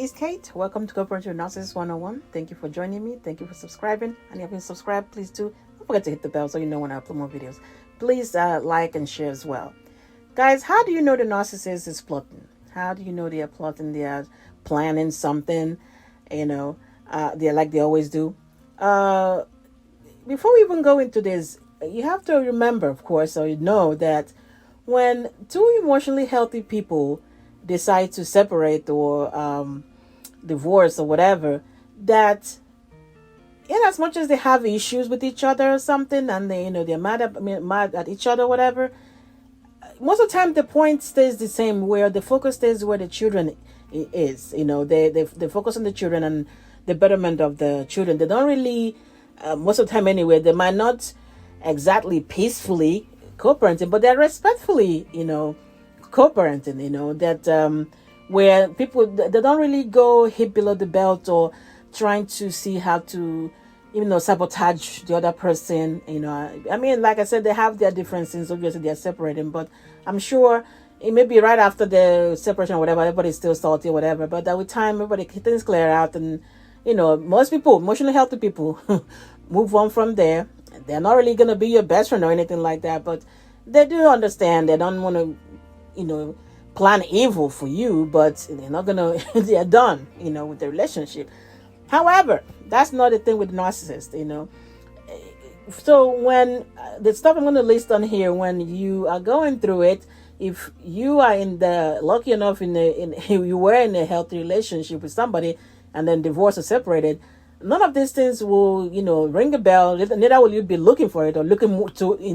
is Kate. Welcome to Corporate Narcissist 101. Thank you for joining me. Thank you for subscribing. And if you haven't subscribed, please don't forget to hit the bell so you know when I upload more videos. Please like and share as well. Guys, how do you know the narcissist is plotting? How do you know they are plotting? They are planning something, they're like they always do. Before we even go into this, you have to remember, of course, or you know that when two emotionally healthy people decide to separate or divorce or whatever, that in as much as they have issues with each other or something, and they're mad at each other or whatever, most of the time the point stays the same, where the focus stays where the children is. They focus on the children and the betterment of the children. They don't really, most of the time anyway, they might not exactly peacefully co-parenting, but they're respectfully, co-parenting, that where people, they don't really go hit below the belt or trying to see how to, sabotage the other person. Like I said, they have their differences. Obviously, they're separating, but I'm sure it may be right after the separation or whatever, everybody's still salty or whatever. But that with time, everybody things clear out, and most people, emotionally healthy people, move on from there. They're not really gonna be your best friend or anything like that, but they do understand. They don't want to, plan evil for you, but they're not gonna. They're done, with the relationship. However, that's not the thing with narcissists, So when the stuff I'm going to list on here, when you are going through it, if you are lucky enough you were in a healthy relationship with somebody and then divorced or separated, none of these things will, ring a bell. Neither will you be looking for it or looking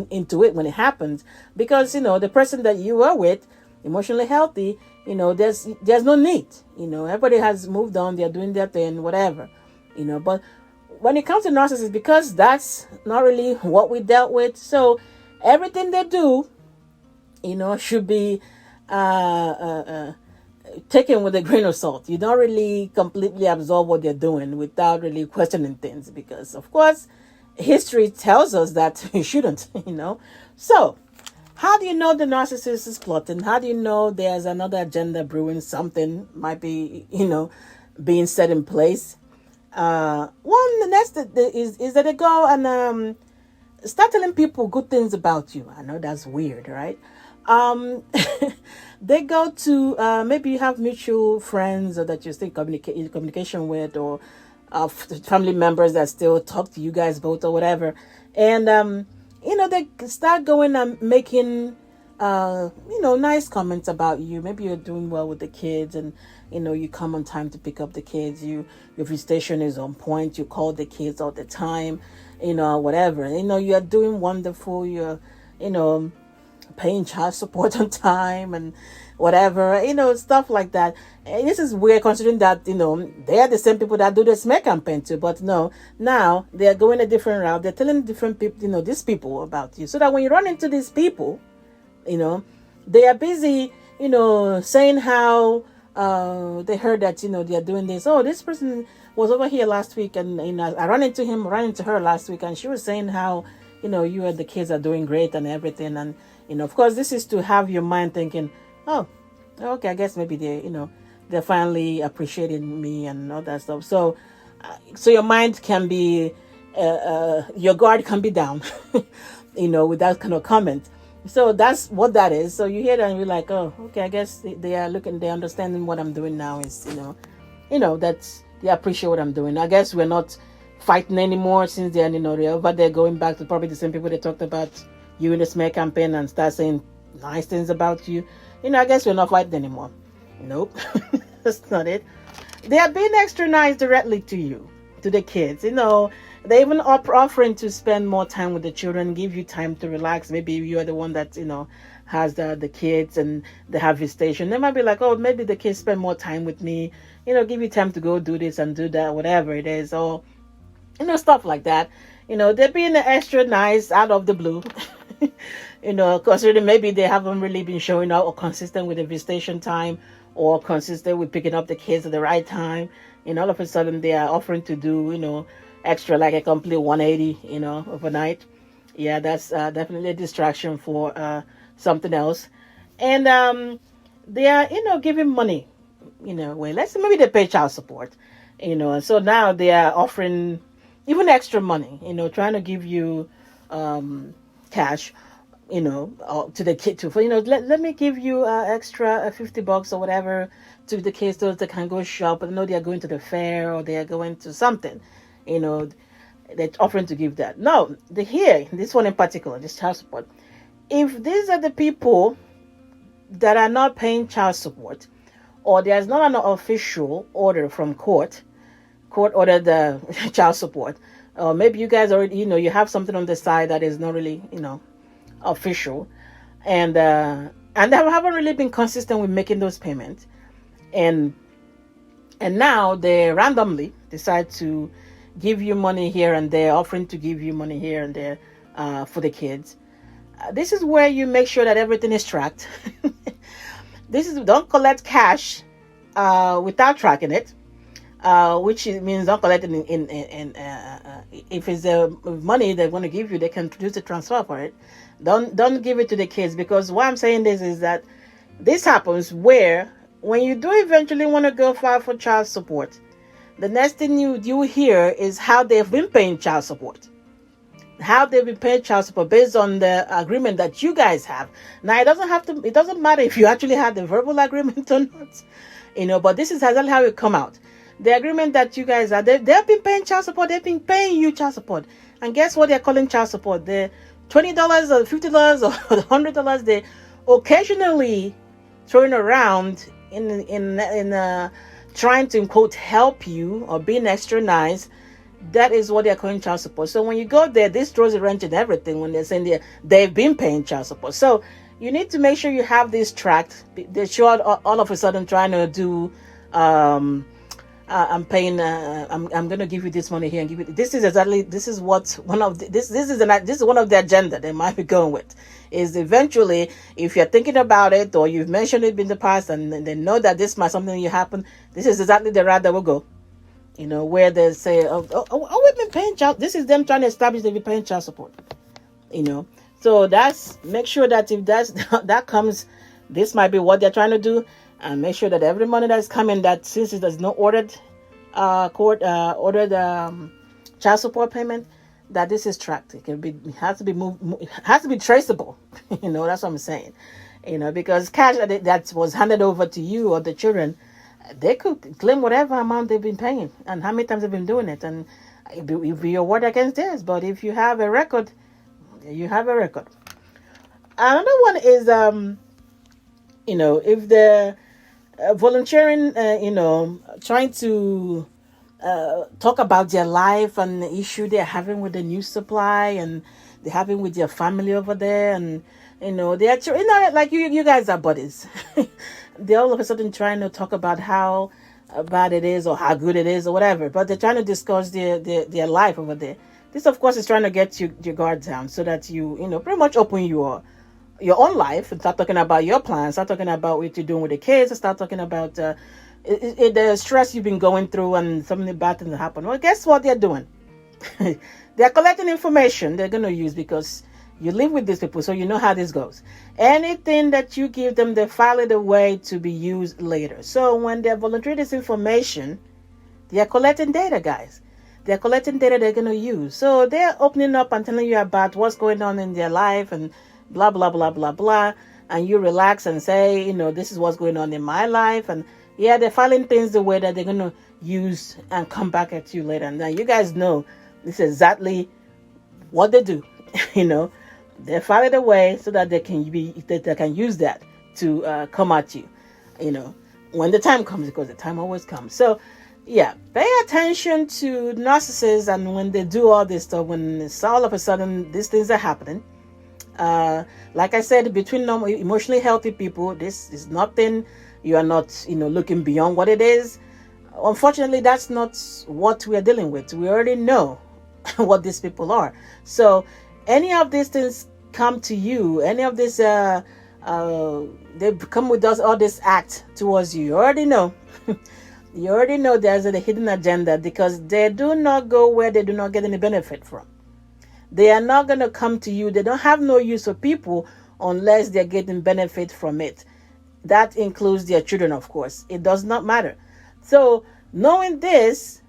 into it when it happens, because, the person that you were with, emotionally healthy, there's no need. Everybody has moved on. They're doing their thing, whatever, but when it comes to narcissists, because that's not really what we dealt with, so everything they do, should be taken with a grain of salt. You don't really completely absorb what they're doing without really questioning things, because of course history tells us that you shouldn't. So how do you know the narcissist is plotting? How do you know there's another agenda brewing? Something might be, being set in place. The next is that they go and start telling people good things about you. I know that's weird, right? They go to maybe you have mutual friends or that you still in communication with, or family members that still talk to you guys both or whatever, and they start going and making, nice comments about you. Maybe you're doing well with the kids, and, you come on time to pick up the kids. Your visitation is on point. You call the kids all the time, whatever. You're doing wonderful. You're, paying child support on time and whatever, stuff like that. And this is weird considering that, they are the same people that do the smear campaign too. But no, now they're going a different route. They're telling different people, these people about you. So that when you run into these people, they are busy, saying how they heard that, they are doing this. Oh, this person was over here last week, and I ran into her last week, and she was saying how, you and the kids are doing great and everything. And, of course, this is to have your mind thinking, oh, okay, I guess maybe they're finally appreciating me and all that stuff. So your mind can be, your guard can be down, with that kind of comment. So that's what that is. So you hear that and you're like, oh, okay, I guess they're understanding what I'm doing now is, that's, they appreciate what I'm doing. I guess we're not fighting anymore since they're, they're over there going back to probably the same people that talked about you in the smear campaign and start saying nice things about you. I guess we're not fighting anymore. Nope. That's not it. They are being extra nice directly to you, to the kids. They even offering to spend more time with the children, give you time to relax. Maybe you are the one that, has the kids and they have visitation. They might be like, oh, maybe the kids spend more time with me, give you time to go do this and do that, whatever it is. Or, stuff like that. They're being extra nice out of the blue. Considering maybe they haven't really been showing up or consistent with the visitation time or consistent with picking up the kids at the right time. All of a sudden they are offering to do, extra, like a complete 180, overnight. Yeah, that's definitely a distraction for something else. And they are, giving money well, let's say maybe they pay child support, and so now they are offering even extra money, trying to give you cash, to the kid too. For let me give you extra $50 or whatever to the kids so they can go shop. But they are going to the fair or they are going to something, you know, they're offering to give that. No, this one in particular, this child support. If these are the people that are not paying child support, or there's not an official order from court ordered the child support, or maybe you guys already, you have something on the side that is not really, official, and they haven't really been consistent with making those payments, and now they randomly decide to give you money here and there, offering to give you money here and there for the kids. This is where you make sure that everything is tracked. Don't collect cash without tracking it, which means don't collect it in if it's money they want to give you, they can produce a transfer for it. Don't give it to the kids, because why I'm saying this is that this happens where when you do eventually want to go file for child support, the next thing you hear is how they've been paying child support. How they've been paying child support based on the agreement that you guys have. Now, it doesn't matter if you actually had the verbal agreement or not, but this is exactly how it come out. The agreement that you guys have, they've been paying child support, they've been paying you child support. And guess what they're calling child support? The $20 or $50 or $100 they occasionally throwing around in trying to, quote, help you or being extra nice. That is what they're calling child support. So when you go there, this throws a wrench in everything when they're saying they've been paying child support. So you need to make sure you have this tracked. They're sure all of a sudden trying to do, I'm paying, I'm going to give you this money here and give you. This is what one of this is one of the agenda they might be going with. Is eventually, if you're thinking about it or you've mentioned it in the past and they know that this might something you happen, this is exactly the route that will go. Where they say, we've been paying child. This is them trying to establish they've been paying child support. So make sure that if that comes, this might be what they're trying to do, and make sure that every money that is coming, that since there's no ordered ordered child support payment, that this is tracked. It has to be moved. It has to be traceable. That's what I'm saying. Because cash that was handed over to you or the children, they could claim whatever amount they've been paying and how many times they've been doing it, and it'll be your word against theirs. But if you have a record, you have a record. Another one is, if the volunteering, trying to talk about their life and the issue they're having with the new supply and they're having with their family over there, and they actually, like you guys are buddies. They're all of a sudden trying to talk about how bad it is or how good it is or whatever, but they're trying to discuss their life over there. This, of course, is trying to get your guard down so that you pretty much open your own life and start talking about your plans, start talking about what you're doing with the kids, and start talking about the stress you've been going through and something bad things that happen. Well, guess what they're doing? They're collecting information they're going to use, because you live with these people, so you know how this goes. Anything that you give them, they file it away to be used later. So when they're volunteering this information, they're collecting data, guys. They're collecting data they're going to use. So they're opening up and telling you about what's going on in their life and blah, blah, blah, blah, blah. And you relax and say, this is what's going on in my life. And yeah, they're filing things the way that they're going to use and come back at you later. And now you guys know this is exactly what they do. They file it away so that they can use that to come at you, when the time comes, because the time always comes. So, yeah, pay attention to narcissists, and when they do all this stuff, when it's all of a sudden these things are happening. Like I said, between normal, emotionally healthy people, this is nothing. You are not, looking beyond what it is. Unfortunately, that's not what we are dealing with. We already know what these people are. So any of these things come to you, any of this, they come with all this act towards you. You already know. You already know there's a hidden agenda, because they do not go where they do not get any benefit from. They are not going to come to you. They don't have no use for people unless they're getting benefit from it. That includes their children, of course. It does not matter. So, knowing this,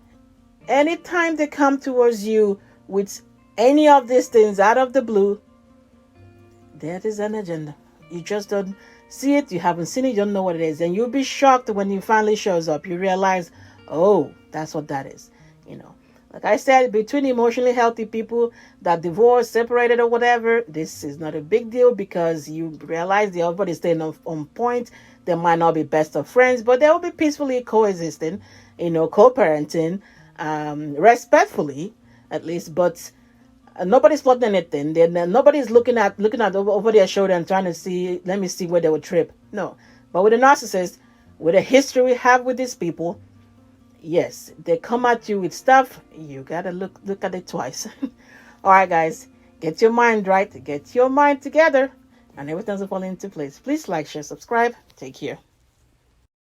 anytime they come towards you with any of these things out of the blue, that is an agenda. You just don't see it, you haven't seen it, you don't know what it is. And you'll be shocked when it finally shows up. You realize, oh, that's what that is. You know, like I said, between emotionally healthy people that divorced, separated, or whatever, this is not a big deal because you realize the everybody's staying on point. They might not be best of friends, but they will be peacefully coexisting, co-parenting, respectfully, at least. But nobody's plotting anything. Nobody's looking at over their shoulder and trying to see. Let me see where they would trip. No, but with a narcissist, with a history we have with these people, yes, they come at you with stuff. You gotta look at it twice. All right, guys, get your mind right, get your mind together, and everything's falling into place. Please like, share, subscribe. Take care.